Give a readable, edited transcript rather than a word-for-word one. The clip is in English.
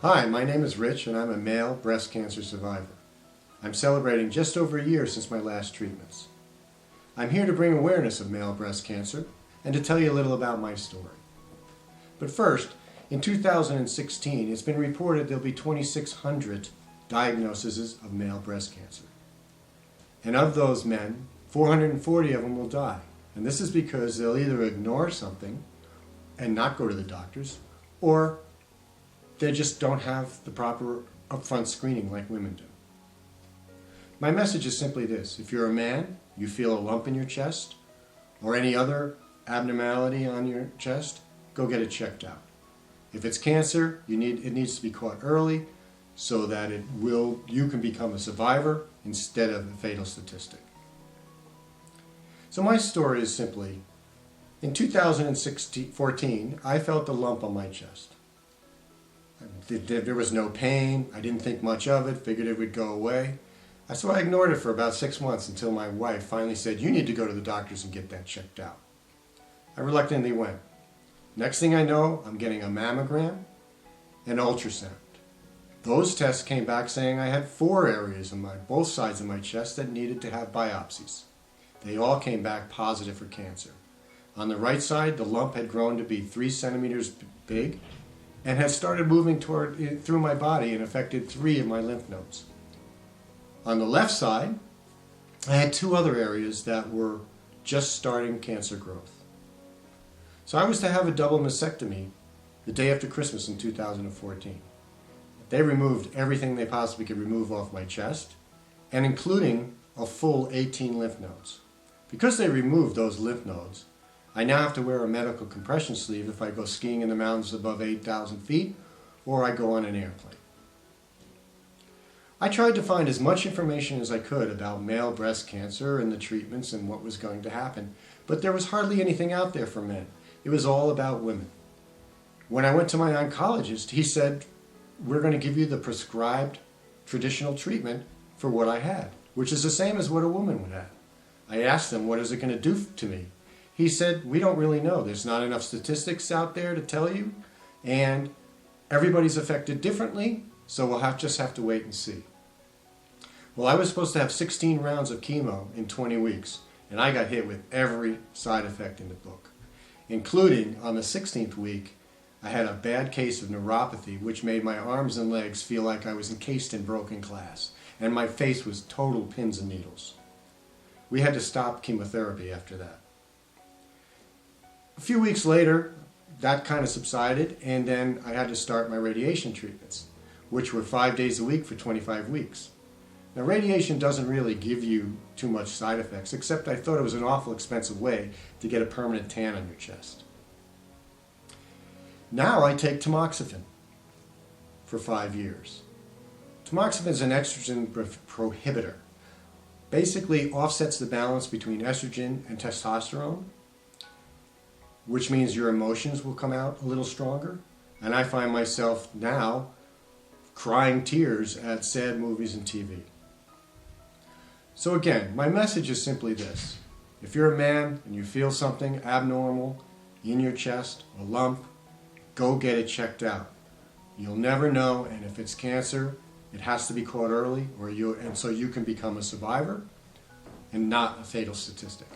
Hi, my name is Rich and I'm a male breast cancer survivor. I'm celebrating just over a year since my last treatments. I'm here to bring awareness of male breast cancer and to tell you a little about my story. But first, in 2016, it's been reported there'll be 2,600 diagnoses of male breast cancer. And of those men, 440 of them will die. And this is because they'll either ignore something and not go to the doctors, or they just don't have the proper upfront screening like women do. My message is simply this: if you're a man, you feel a lump in your chest, or any other abnormality on your chest, go get it checked out. If it's cancer, it needs to be caught early so that you can become a survivor instead of a fatal statistic. So my story is simply, in 2014, I felt a lump on my chest. There was no pain, I didn't think much of it, figured it would go away. So I ignored it for about 6 months until my wife finally said, "You need to go to the doctors and get that checked out." I reluctantly went. Next thing I know, I'm getting a mammogram and ultrasound. Those tests came back saying I had 4 areas on both sides of my chest that needed to have biopsies. They all came back positive for cancer. On the right side, the lump had grown to be 3 centimeters big and had started moving through my body and affected 3 of my lymph nodes. On the left side, I had 2 other areas that were just starting cancer growth. So I was to have a double mastectomy the day after Christmas in 2014. They removed everything they possibly could remove off my chest, and including a full 18 lymph nodes. Because they removed those lymph nodes, I now have to wear a medical compression sleeve if I go skiing in the mountains above 8,000 feet or I go on an airplane. I tried to find as much information as I could about male breast cancer and the treatments and what was going to happen, but there was hardly anything out there for men. It was all about women. When I went to my oncologist, he said, "We're going to give you the prescribed traditional treatment for what I had," which is the same as what a woman would have. I asked him, "What is it going to do to me?" He said, "We don't really know. There's not enough statistics out there to tell you, and everybody's affected differently, so we'll just have to wait and see." Well, I was supposed to have 16 rounds of chemo in 20 weeks, and I got hit with every side effect in the book, including on the 16th week, I had a bad case of neuropathy, which made my arms and legs feel like I was encased in broken glass, and my face was total pins and needles. We had to stop chemotherapy after that. A few weeks later, that kind of subsided, and then I had to start my radiation treatments, which were 5 days a week for 25 weeks. Now, radiation doesn't really give you too much side effects, except I thought it was an awful expensive way to get a permanent tan on your chest. Now I take tamoxifen for 5 years. Tamoxifen is an estrogen prohibitor. Basically offsets the balance between estrogen and testosterone, which means your emotions will come out a little stronger. And I find myself now crying tears at sad movies and TV. So again, my message is simply this: if you're a man and you feel something abnormal in your chest, a lump, go get it checked out. You'll never know, and if it's cancer, it has to be caught early, and so you can become a survivor and not a fatal statistic.